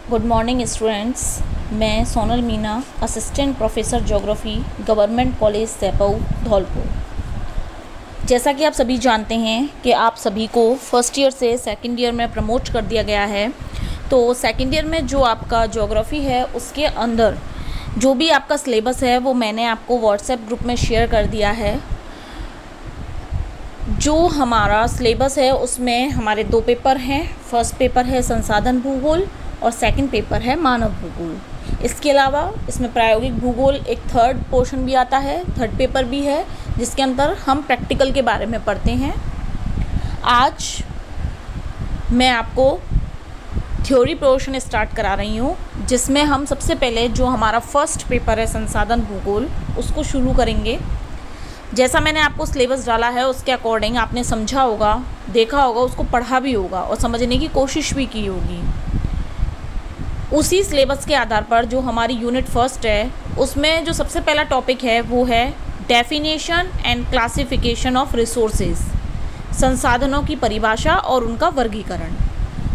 Good morning students. मैं Sonal Meena, assistant professor geography, government college Saipau, Dholpur. जैसा कि आप सभी जानते हैं कि आप सभी को फर्स्ट ईयर से सेकंड ईयर में प्रमोट कर दिया गया है। तो सेकंड ईयर में जो आपका ज्योग्राफी है उसके अंदर जो भी आपका सिलेबस है वो मैंने आपको व्हाट्सएप ग्रुप में शेयर कर दिया है। जो हमारा सिलेबस है उसमें हमारे 2 पेपर हैं। फर्स्ट पेपर है संसाधन भूगोल और सेकंड पेपर है मानव भूगोल। इसके अलावा इसमें प्रायोगिक भूगोल एक थर्ड पोर्शन भी आता है, थर्ड पेपर भी है, जिसके अंदर हम प्रैक्टिकल के बारे में पढ़ते हैं। आज मैं आपको थ्योरी पोर्शन स्टार्ट करा रही हूँ, जिसमें हम सबसे पहले जो हमारा फर्स्ट पेपर है संसाधन भूगोल उसको शुरू करेंगे। जैसा मैंने आपको सिलेबस डाला है उसके अकॉर्डिंग आपने समझा होगा, देखा होगा, उसको पढ़ा भी होगा और समझने की कोशिश भी की होगी। उसी सिलेबस के आधार पर जो हमारी यूनिट फर्स्ट है उसमें जो सबसे पहला टॉपिक है वो है definition and classification of resources, संसाधनों की परिभाषा और उनका वर्गीकरण।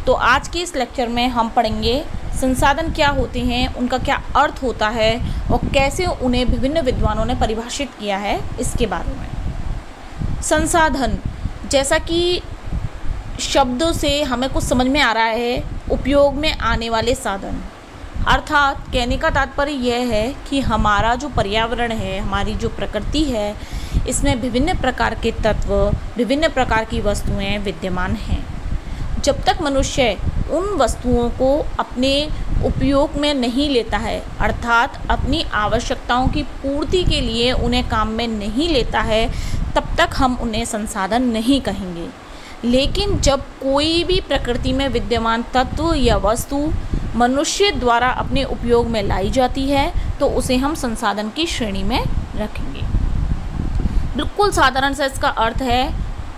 तो आज के इस लेक्चर में हम पढ़ेंगे संसाधन क्या होते हैं, उनका क्या अर्थ होता है और कैसे उन्हें विभिन्न विद्वानों ने परिभाषित किया है, इसके बारे में। संसाधन, जैसा कि शब्दों से हमें कुछ समझ में आ रहा है, उपयोग में आने वाले साधन, अर्थात कहने का तात्पर्य यह है कि हमारा जो पर्यावरण है, हमारी जो प्रकृति है, इसमें विभिन्न प्रकार के तत्व, विभिन्न प्रकार की वस्तुएं विद्यमान हैं। जब तक मनुष्य उन वस्तुओं को अपने उपयोग में नहीं लेता है, अर्थात अपनी आवश्यकताओं की पूर्ति के लिए उन्हें काम में नहीं लेता है, तब तक हम उन्हें संसाधन नहीं कहेंगे। लेकिन जब कोई भी प्रकृति में विद्यमान तत्व या वस्तु मनुष्य द्वारा अपने उपयोग में लाई जाती है तो उसे हम संसाधन की श्रेणी में रखेंगे। बिल्कुल साधारण सा इसका अर्थ है।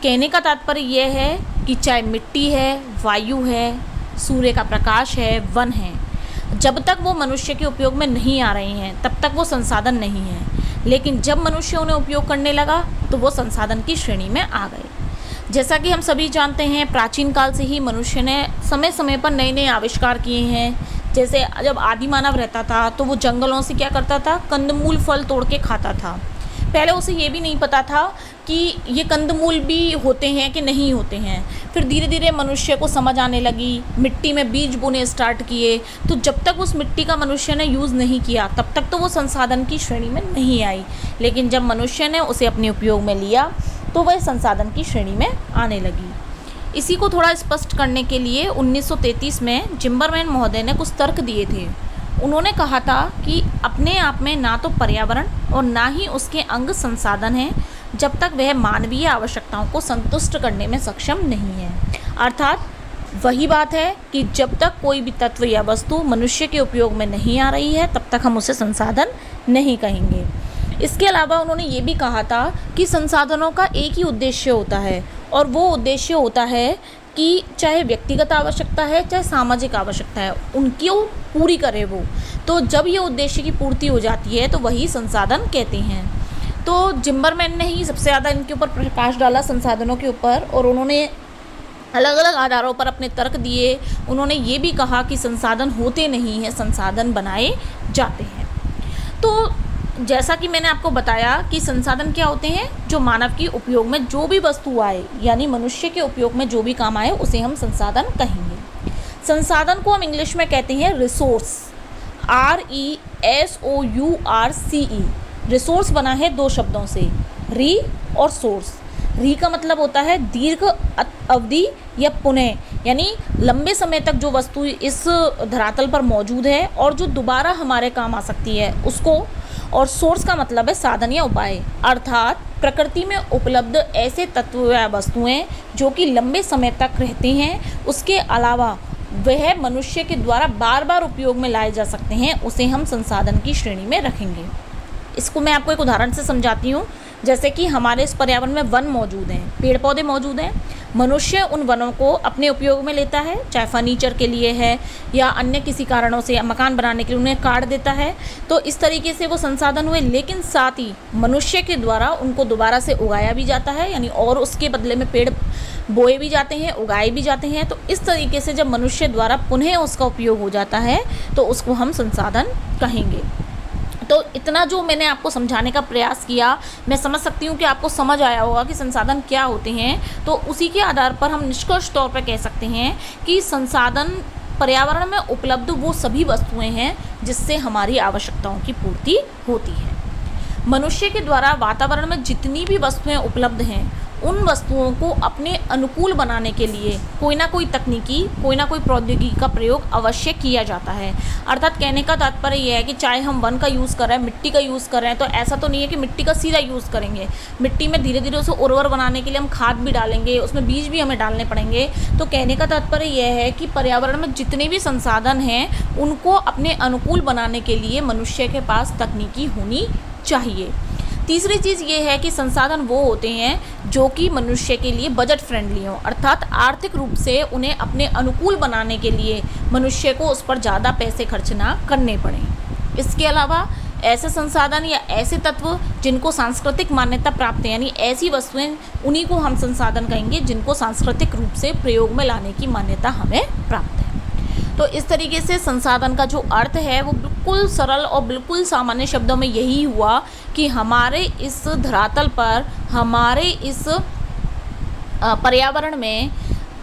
कहने का तात्पर्य यह है कि चाहे मिट्टी है, वायु है, सूर्य का प्रकाश है, वन है, जब तक वो मनुष्य के उपयोग में नहीं आ रहे हैं तब तक वो संसाधन नहीं है। लेकिन जब मनुष्य उन्हें उपयोग करने लगा तो वो संसाधन की श्रेणी में आ गए। जैसा कि हम सभी जानते हैं, प्राचीन काल से ही मनुष्य ने समय समय पर नए नए आविष्कार किए हैं। जैसे जब आदि मानव रहता था तो वो जंगलों से क्या करता था, कंदमूल फल तोड़ के खाता था। पहले उसे ये भी नहीं पता था कि ये कंदमूल भी होते हैं कि नहीं होते हैं। फिर धीरे धीरे मनुष्य को समझ आने लगी, मिट्टी में बीज बोने स्टार्ट किए। तो जब तक उस मिट्टी का मनुष्य ने यूज़ नहीं किया तब तक तो वो संसाधन की श्रेणी में नहीं आई। लेकिन जब मनुष्य ने उसे अपने उपयोग में लिया तो वह संसाधन की श्रेणी में आने लगी। इसी को थोड़ा स्पष्ट करने के लिए 1933 में जिम्बरमैन महोदय ने कुछ तर्क दिए थे। उन्होंने कहा था कि अपने आप में ना तो पर्यावरण और ना ही उसके अंग संसाधन हैं जब तक वह मानवीय आवश्यकताओं को संतुष्ट करने में सक्षम नहीं है। अर्थात वही बात है कि जब तक कोई भी तत्व या वस्तु मनुष्य के उपयोग में नहीं आ रही है तब तक हम उसे संसाधन नहीं कहेंगे। इसके अलावा उन्होंने ये भी कहा था कि संसाधनों का एक ही उद्देश्य होता है और वो उद्देश्य होता है कि चाहे व्यक्तिगत आवश्यकता है चाहे सामाजिक आवश्यकता है, उनकी पूरी करे वो। तो जब ये उद्देश्य की पूर्ति हो जाती है तो वही संसाधन कहते हैं। तो जिम्बरमैन ने ही सबसे ज़्यादा इनके ऊपर प्रकाश डाला, संसाधनों के ऊपर, और उन्होंने अलग अलग आधारों पर अपने तर्क दिए। उन्होंने ये भी कहा कि संसाधन होते नहीं हैं, संसाधन बनाए जाते हैं। तो जैसा कि मैंने आपको बताया कि संसाधन क्या होते हैं, जो मानव के उपयोग में जो भी वस्तु आए, यानी मनुष्य के उपयोग में जो भी काम आए उसे हम संसाधन कहेंगे। संसाधन को हम इंग्लिश में कहते हैं रिसोर्स, RESOURCE। रिसोर्स बना है 2 शब्दों से, री और सोर्स। री का मतलब होता है दीर्घ अवधि या पुनः, यानी लंबे समय तक जो वस्तु इस धरातल पर मौजूद है और जो दोबारा हमारे काम आ सकती है उसको। और सोर्स का मतलब है साधन या उपाय, अर्थात प्रकृति में उपलब्ध ऐसे तत्व या वस्तुएं जो कि लंबे समय तक रहते हैं, उसके अलावा वह मनुष्य के द्वारा बार बार उपयोग में लाए जा सकते हैं, उसे हम संसाधन की श्रेणी में रखेंगे। इसको मैं आपको एक उदाहरण से समझाती हूँ। जैसे कि हमारे इस पर्यावरण में वन मौजूद हैं, पेड़ पौधे मौजूद हैं। मनुष्य उन वनों को अपने उपयोग में लेता है, चाहे फर्नीचर के लिए है या अन्य किसी कारणों से मकान बनाने के लिए उन्हें काट देता है। तो इस तरीके से वो संसाधन हुए, लेकिन साथ ही मनुष्य के द्वारा उनको दोबारा से उगाया भी जाता है, यानी और उसके बदले में पेड़ बोए भी जाते हैं, उगाए भी जाते हैं। तो इस तरीके से जब मनुष्य द्वारा पुनः उसका उपयोग हो जाता है तो उसको हम संसाधन कहेंगे। तो इतना जो मैंने आपको समझाने का प्रयास किया, मैं समझ सकती हूँ कि आपको समझ आया होगा कि संसाधन क्या होते हैं। तो उसी के आधार पर हम निष्कर्ष तौर पर कह सकते हैं कि संसाधन पर्यावरण में उपलब्ध वो सभी वस्तुएं हैं जिससे हमारी आवश्यकताओं की पूर्ति होती है। मनुष्य के द्वारा वातावरण में जितनी भी वस्तुएं उपलब्ध हैं उन वस्तुओं को अपने अनुकूल बनाने के लिए कोई ना कोई तकनीकी, कोई ना कोई प्रौद्योगिकी का प्रयोग अवश्य किया जाता है। अर्थात कहने का तात्पर्य यह है कि चाहे हम वन का यूज़ कर रहे हैं, मिट्टी का यूज़ कर रहे हैं, तो ऐसा तो नहीं है कि मिट्टी का सीधा यूज़ करेंगे। मिट्टी में धीरे धीरे उसे उर्वर बनाने के लिए हम खाद भी डालेंगे, उसमें बीज भी हमें डालने पड़ेंगे। तो कहने का तात्पर्य यह है कि पर्यावरण में जितने भी संसाधन हैं उनको अपने अनुकूल बनाने के लिए मनुष्य के पास तकनीकी होनी चाहिए। तीसरी चीज़ ये है कि संसाधन वो होते हैं जो कि मनुष्य के लिए बजट फ्रेंडली हों, अर्थात आर्थिक रूप से उन्हें अपने अनुकूल बनाने के लिए मनुष्य को उस पर ज़्यादा पैसे खर्च ना करने पड़ें। इसके अलावा ऐसे संसाधन या ऐसे तत्व जिनको सांस्कृतिक मान्यता प्राप्त है, यानी ऐसी वस्तुएं, उन्हीं को हम संसाधन कहेंगे जिनको सांस्कृतिक रूप से प्रयोग में लाने की मान्यता हमें प्राप्त है। तो इस तरीके से संसाधन का जो अर्थ है वो बिल्कुल सरल और बिल्कुल सामान्य शब्दों में यही हुआ कि हमारे इस धरातल पर, हमारे इस पर्यावरण में,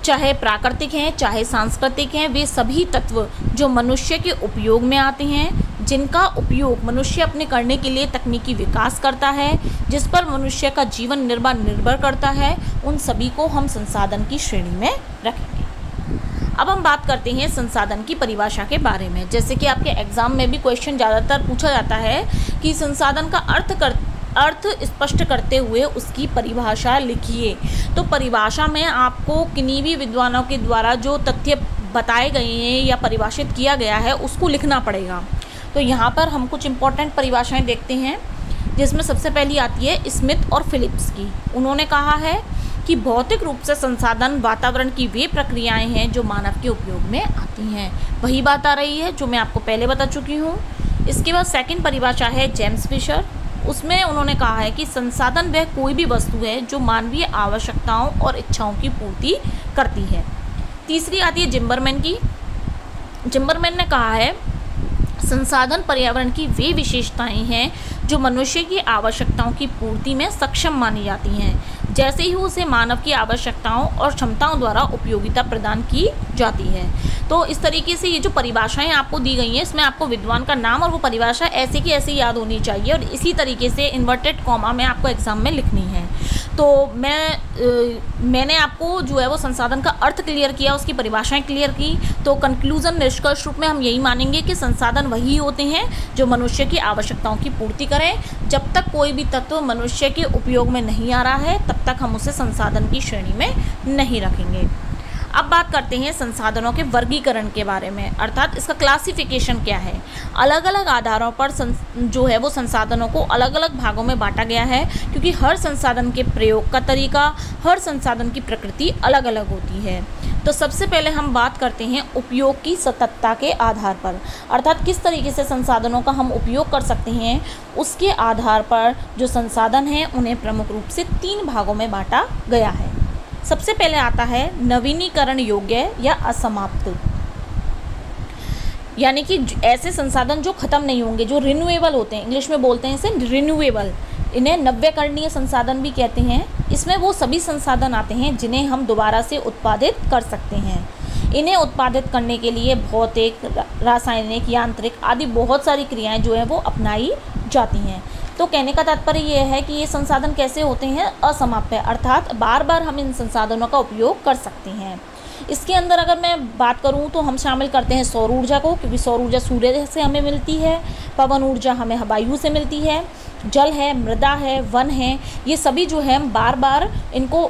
चाहे प्राकृतिक हैं चाहे सांस्कृतिक हैं, वे सभी तत्व जो मनुष्य के उपयोग में आते हैं, जिनका उपयोग मनुष्य अपने करने के लिए तकनीकी विकास करता है, जिस पर मनुष्य का जीवन निर्वाह निर्भर करता है, उन सभी को हम संसाधन की श्रेणी में रखेंगे। अब हम बात करते हैं संसाधन की परिभाषा के बारे में। जैसे कि आपके एग्जाम में भी क्वेश्चन ज़्यादातर पूछा जाता है कि संसाधन का अर्थ स्पष्ट करते हुए उसकी परिभाषा लिखिए। तो परिभाषा में आपको किन्हीं भी विद्वानों के द्वारा जो तथ्य बताए गए हैं या परिभाषित किया गया है उसको लिखना पड़ेगा। तो यहाँ पर हम कुछ इम्पोर्टेंट परिभाषाएं देखते हैं, जिसमें सबसे पहली आती है स्मिथ और फिलिप्स की। उन्होंने कहा है कि भौतिक रूप से संसाधन वातावरण की वे प्रक्रियाएं हैं जो मानव के उपयोग में आती हैं। वही बात आ रही है जो मैं आपको पहले बता चुकी हूँ। इसके बाद सेकंड परिभाषा है जेम्स फिशर। उसमें उन्होंने कहा है कि संसाधन वह कोई भी वस्तु है जो मानवीय आवश्यकताओं और इच्छाओं की पूर्ति करती है। तीसरी आती है जिम्बरमैन की। जिम्बरमैन ने कहा है संसाधन पर्यावरण की वे विशेषताएं हैं जो मनुष्य की आवश्यकताओं की पूर्ति में सक्षम मानी जाती हैं, जैसे ही उसे मानव की आवश्यकताओं और क्षमताओं द्वारा उपयोगिता प्रदान की जाती है। तो इस तरीके से ये जो परिभाषाएं आपको दी गई हैं, इसमें आपको विद्वान का नाम और वो परिभाषा ऐसे की ऐसे याद होनी चाहिए और इसी तरीके से इन्वर्टेड कॉमा में आपको एग्जाम में लिखनी है। तो मैंने आपको जो है वो संसाधन का अर्थ क्लियर किया, उसकी परिभाषाएं क्लियर की। तो कंक्लूजन, निष्कर्ष रूप में हम यही मानेंगे कि संसाधन वही होते हैं जो मनुष्य की आवश्यकताओं की पूर्ति करें। जब तक कोई भी तत्व मनुष्य के उपयोग में नहीं आ रहा है तब तक हम उसे संसाधन की श्रेणी में नहीं रखेंगे। अब बात करते हैं संसाधनों के वर्गीकरण के बारे में, अर्थात इसका क्लासिफिकेशन क्या है। अलग अलग आधारों पर जो है वो संसाधनों को अलग अलग भागों में बांटा गया है, क्योंकि हर संसाधन के प्रयोग का तरीका, हर संसाधन की प्रकृति अलग अलग होती है। तो सबसे पहले हम बात करते हैं उपयोग की सततता के आधार पर, अर्थात किस तरीके से संसाधनों का हम उपयोग कर सकते हैं। उसके आधार पर जो संसाधन हैं उन्हें प्रमुख रूप से 3 भागों में बांटा गया है। सबसे पहले आता है नवीनीकरण योग्य या असमाप्त, यानी कि ऐसे संसाधन जो खत्म नहीं होंगे, जो रिन्यूएबल होते हैं, इंग्लिश में बोलते हैं इसे रिन्यूएबल, इन्हें नव्यकरणीय संसाधन भी कहते हैं। इसमें वो सभी संसाधन आते हैं जिन्हें हम दोबारा से उत्पादित कर सकते हैं। इन्हें उत्पादित करने के लिए भौतिक, रासायनिक, यांत्रिक आदि बहुत सारी क्रियाएं जो है वो अपनाई जाती हैं। तो कहने का तात्पर्य ये है कि ये संसाधन कैसे होते हैं, असमाप्त है, अर्थात बार बार हम इन संसाधनों का उपयोग कर सकते हैं। इसके अंदर अगर मैं बात करूं तो हम शामिल करते हैं सौर ऊर्जा को, क्योंकि सौर ऊर्जा सूर्य से हमें मिलती है। पवन ऊर्जा हमें वायु से मिलती है। जल है, मृदा है, वन है, ये सभी जो है हम बार बार इनको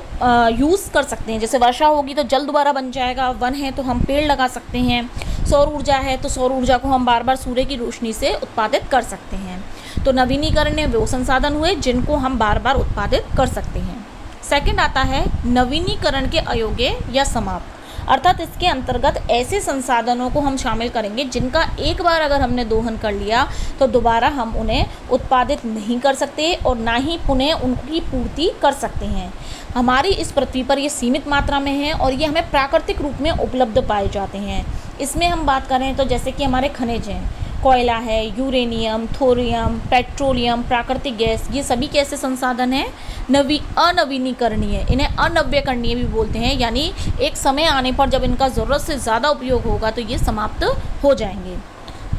यूज़ कर सकते हैं। जैसे वर्षा होगी तो जल दोबारा बन जाएगा, वन है तो हम पेड़ लगा सकते हैं, सौर ऊर्जा है तो सौर ऊर्जा को हम बार बार सूर्य की रोशनी से उत्पादित कर सकते हैं। तो नवीनीकरण वो संसाधन हुए जिनको हम बार बार उत्पादित कर सकते हैं। सेकंड आता है नवीनीकरण के अयोग्य या समाप्त, अर्थात इसके अंतर्गत ऐसे संसाधनों को हम शामिल करेंगे जिनका एक बार अगर हमने दोहन कर लिया तो दोबारा हम उन्हें उत्पादित नहीं कर सकते और ना ही पुनः उनकी पूर्ति कर सकते हैं। हमारी इस पृथ्वी पर ये सीमित मात्रा में है और ये हमें प्राकृतिक रूप में उपलब्ध पाए जाते हैं। इसमें हम बात करें तो जैसे कि हमारे खनिज हैं, कोयला है, यूरेनियम, थोरियम, पेट्रोलियम, प्राकृतिक गैस, ये सभी कैसे संसाधन हैं? अनवीनीकरणीय, इन्हें अनव्यकरणीय भी बोलते हैं, यानी एक समय आने पर जब इनका ज़रूरत से ज़्यादा उपयोग होगा तो ये समाप्त हो जाएंगे।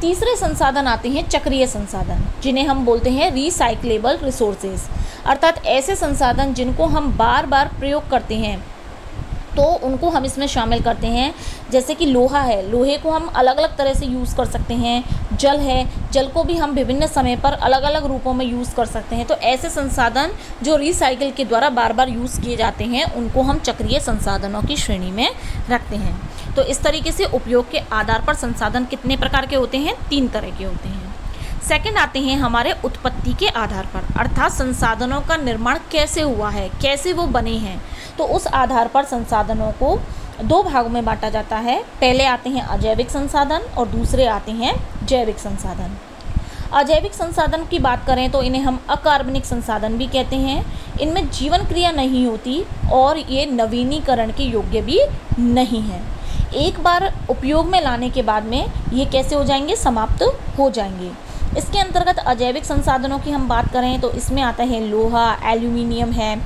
तीसरे संसाधन आते हैं चक्रीय संसाधन, जिन्हें हम बोलते हैं रिसाइक्लेबल रिसोर्सेज, अर्थात ऐसे संसाधन जिनको हम बार बार प्रयोग करते हैं तो उनको हम इसमें शामिल करते हैं। जैसे कि लोहा है, लोहे को हम अलग अलग तरह से यूज़ कर सकते हैं। जल है, जल को भी हम विभिन्न समय पर अलग अलग रूपों में यूज़ कर सकते हैं। तो ऐसे संसाधन जो रिसाइकिल के द्वारा बार बार यूज़ किए जाते हैं उनको हम चक्रीय संसाधनों की श्रेणी में रखते हैं। तो इस तरीके से उपयोग के आधार पर संसाधन कितने प्रकार के होते हैं? 3 तरह के होते हैं। सेकंड आते हैं हमारे उत्पत्ति के आधार पर, अर्थात संसाधनों का निर्माण कैसे हुआ है, कैसे वो बने हैं। तो उस आधार पर संसाधनों को 2 भागों में बांटा जाता है। पहले आते हैं अजैविक संसाधन और दूसरे आते हैं जैविक संसाधन। अजैविक संसाधन की बात करें तो इन्हें हम अकार्बनिक संसाधन भी कहते हैं। इनमें जीवन क्रिया नहीं होती और ये नवीनीकरण के योग्य भी नहीं है। एक बार उपयोग में लाने के बाद में ये कैसे हो जाएंगे? समाप्त हो जाएंगे। इसके अंतर्गत अजैविक संसाधनों की हम बात करें तो इसमें आता है लोहा, एल्यूमिनियम है,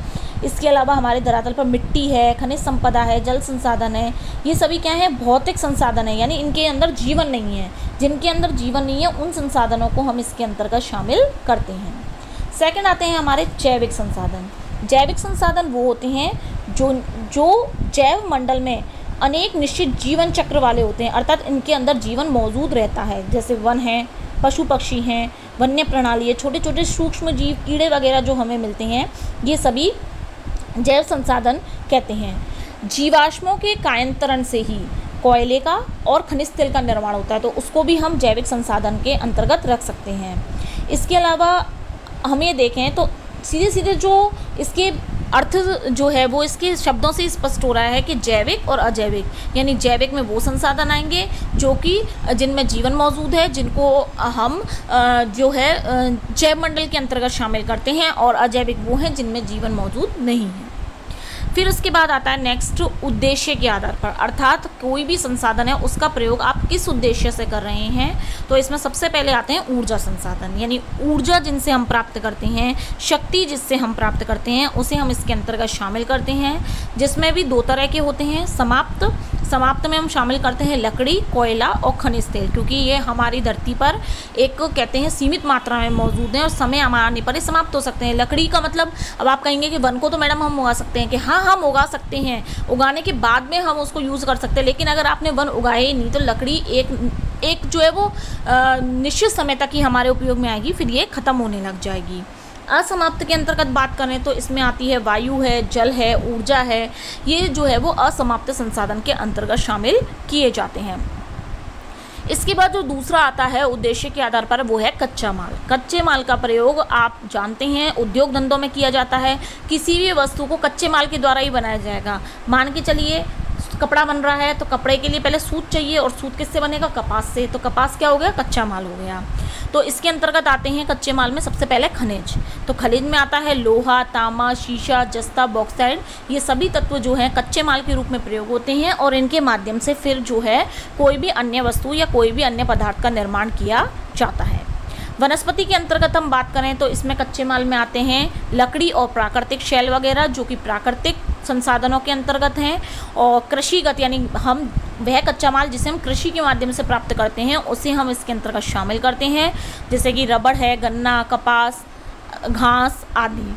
इसके अलावा हमारे धरातल पर मिट्टी है, खनिज संपदा है, जल संसाधन है। ये सभी क्या है? भौतिक संसाधन है, यानी इनके अंदर जीवन नहीं है। जिनके अंदर जीवन नहीं है उन संसाधनों को हम इसके अंतर्गत शामिल करते हैं। सेकंड आते हैं हमारे जैविक संसाधन। जैविक संसाधन वो होते हैं जो जैव मंडल में अनेक निश्चित जीवन चक्र वाले होते हैं, अर्थात इनके अंदर जीवन मौजूद रहता है। जैसे वन है, पशु पक्षी हैं, वन्य प्रणाली है, छोटे छोटे सूक्ष्म जीव, कीड़े वगैरह जो हमें मिलते हैं, ये सभी जैव संसाधन कहते हैं। जीवाश्मों के कायांतरण से ही कोयले का और खनिज तेल का निर्माण होता है, तो उसको भी हम जैविक संसाधन के अंतर्गत रख सकते हैं। इसके अलावा हम ये देखें तो सीधे सीधे जो इसके अर्थ जो है वो इसके शब्दों से स्पष्ट हो रहा है कि जैविक और अजैविक, यानी जैविक में वो संसाधन आएंगे जो कि जिनमें जीवन मौजूद है, जिनको हम जो है जैव मंडल के अंतर्गत शामिल करते हैं, और अजैविक वो हैं जिनमें जीवन मौजूद नहीं है। फिर उसके बाद आता है नेक्स्ट उद्देश्य के आधार पर, अर्थात कोई भी संसाधन है उसका प्रयोग आप किस उद्देश्य से कर रहे हैं। तो इसमें सबसे पहले आते हैं ऊर्जा संसाधन, यानी ऊर्जा जिनसे हम प्राप्त करते हैं, शक्ति जिससे हम प्राप्त करते हैं, उसे हम इसके अंतर्गत शामिल करते हैं। जिसमें भी 2 तरह के होते हैं। समाप्त में हम शामिल करते हैं लकड़ी, कोयला और खनिज तेल, क्योंकि ये हमारी धरती पर एक कहते हैं सीमित मात्रा में मौजूद हैं और समय आने पर ही समाप्त हो सकते हैं। लकड़ी का मतलब, अब आप कहेंगे कि वन को तो मैडम हम उगा सकते हैं, कि हाँ हम उगा सकते हैं, उगाने के बाद में हम उसको यूज़ कर सकते हैं, लेकिन अगर आपने वन उगाए ही नहीं तो लकड़ी एक जो है वो निश्चित समय तक ही हमारे उपयोग में आएगी, फिर ये ख़त्म होने लग जाएगी। असमाप्त के अंतर्गत बात करें तो इसमें आती है वायु है, जल है, ऊर्जा है, ये जो है वो असमाप्त संसाधन के अंतर्गत शामिल किए जाते हैं। इसके बाद जो दूसरा आता है उद्देश्य के आधार पर, वो है कच्चा माल। कच्चे माल का प्रयोग आप जानते हैं उद्योग धंधों में किया जाता है। किसी भी वस्तु को कच्चे माल के द्वारा ही बनाया जाएगा। मान के चलिए कपड़ा बन रहा है तो कपड़े के लिए पहले सूत चाहिए, और सूत किससे बनेगा? कपास से। तो कपास क्या हो गया? कच्चा माल हो गया। तो इसके अंतर्गत आते हैं कच्चे माल में सबसे पहले खनिज। तो खनिज में आता है लोहा, तांबा, शीशा, जस्ता, बॉक्साइड, ये सभी तत्व जो हैं कच्चे माल के रूप में प्रयोग होते हैं, और इनके माध्यम से फिर जो है कोई भी अन्य वस्तु या कोई भी अन्य पदार्थ का निर्माण किया जाता है। वनस्पति के अंतर्गत हम बात करें तो इसमें कच्चे माल में आते हैं लकड़ी और प्राकृतिक शैल वगैरह, जो कि प्राकृतिक संसाधनों के अंतर्गत हैं। और कृषिगत, यानी हम वह कच्चा माल जिसे हम कृषि के माध्यम से प्राप्त करते हैं उसे हम इसके अंतर्गत शामिल करते हैं, जैसे कि रबड़ है, गन्ना, कपास, घास आदि।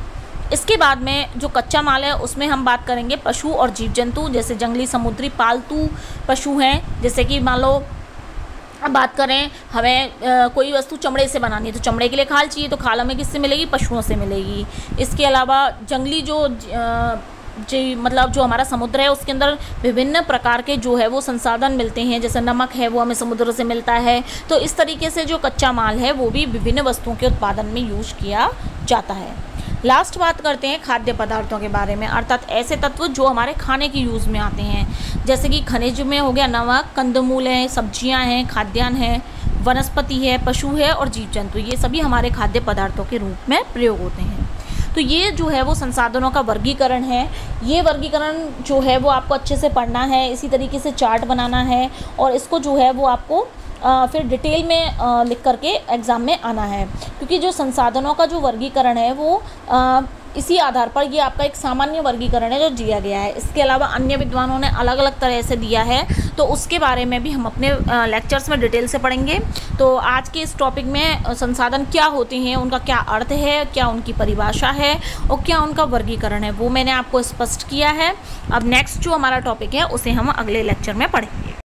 इसके बाद में जो कच्चा माल है उसमें हम बात करेंगे पशु और जीव जंतु, जैसे जंगली, समुद्री, पालतू पशु हैं। जैसे कि मान लो अब बात करें हमें कोई वस्तु चमड़े से बनानी है तो चमड़े के लिए खाल चाहिए, तो खाल हमें किससे मिलेगी? पशुओं से मिलेगी। इसके अलावा जंगली मतलब जो हमारा समुद्र है उसके अंदर विभिन्न प्रकार के जो है वो संसाधन मिलते हैं, जैसे नमक है वो हमें समुद्र से मिलता है। तो इस तरीके से जो कच्चा माल है वो भी विभिन्न वस्तुओं के उत्पादन में यूज किया जाता है। लास्ट बात करते हैं खाद्य पदार्थों के बारे में, अर्थात ऐसे तत्व जो हमारे खाने की यूज़ में आते हैं, जैसे कि खनिज में हो गया नमक, कंदमूल हैं, सब्जियां हैं, खाद्यान्न है, वनस्पति है, पशु है और जीव जंतु, ये सभी हमारे खाद्य पदार्थों के रूप में प्रयोग होते हैं। तो ये जो है वो संसाधनों का वर्गीकरण है। ये वर्गीकरण जो है वो आपको अच्छे से पढ़ना है, इसी तरीके से चार्ट बनाना है और इसको जो है वो आपको फिर डिटेल में लिख करके एग्ज़ाम में आना है, क्योंकि जो संसाधनों का जो वर्गीकरण है वो इसी आधार पर, ये आपका एक सामान्य वर्गीकरण है जो दिया गया है। इसके अलावा अन्य विद्वानों ने अलग अलग तरह से दिया है, तो उसके बारे में भी हम अपने लेक्चर्स में डिटेल से पढ़ेंगे। तो आज के इस टॉपिक में संसाधन क्या होते हैं, उनका क्या अर्थ है, क्या उनकी परिभाषा है और क्या उनका वर्गीकरण है, वो मैंने आपको स्पष्ट किया है। अब नेक्स्ट जो हमारा टॉपिक है उसे हम अगले लेक्चर में पढ़ेंगे।